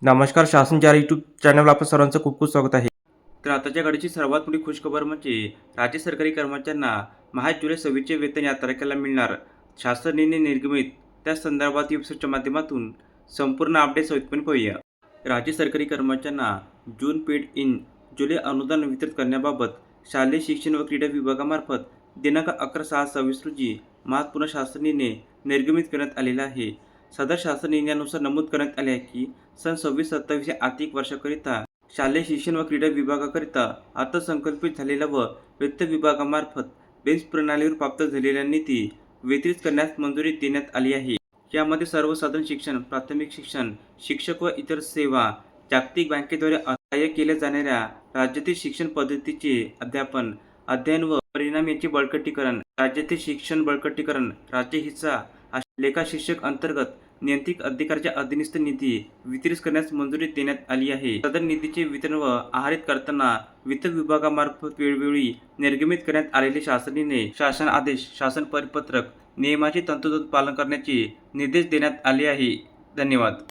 नमस्कार. शासन चार यूट्यूब चॅनलवर आपलं सर्वांचं खूप खूप स्वागत आहे. तर आताच्या घडीची सर्वात मोठी खुशखबर म्हणजे राज्य सरकारी कर्मचाऱ्यांना जुलै 26चे वेतन या तारखेला मिळणार. शासनाने निर्गमित त्या संदर्भात वेबसाईटच्या माध्यमातून संपूर्ण अपडेट सविस्तरपणे पाहूया. राज्य सरकारी कर्मचाऱ्यांना जून पेड इन जुलै अनुदान वितरित करण्याबाबत शालेय शिक्षण व क्रीडा विभागामार्फत दिनांक 11/6/26 रोजी महत्त्वपूर्ण शासन निर्णय निर्गमित करण्यात आलेला आहे. सदर शासन निर्णयानुसार नमूद करण्यात आले आहे की सन 26-27 या आर्थिक वर्षाकरिता शालेय शिक्षण व क्रीडा विभागाकरिता अर्थसंकल्पित झालेल्या व वित्त विभागामार्फत बेन्स प्रणालीवर प्राप्त झालेल्या निधी वितरित करण्यास मंजुरी देण्यात आली आहे. यामध्ये सर्वसाधारण शिक्षण, प्राथमिक शिक्षण, शिक्षक व इतर सेवा, जागतिक बँकेद्वारे सहाय्य केल्या जाणाऱ्या राज्यातील शिक्षण पद्धतीचे अध्यापन, अध्ययन व परिणाम यांचे बळकटीकरण, राज्यातील शिक्षण बळकटीकरण, राज्य हिस्सा लेखा शिक्षक अंतर्गत नियंत्रित अधिकाराच्या अधीनस्थ निधी वितरित करण्यास मंजुरी देण्यात आली आहे. सदर निधीचे वितरण व आहारित करताना वित्त विभागामार्फत वेळोवेळी निर्गमित करण्यात आलेले शासन निर्णय, शासन आदेश, शासन परिपत्रक, नियमाचे तंतोतंत पालन करण्याचे निर्देश देण्यात आले आहे. धन्यवाद.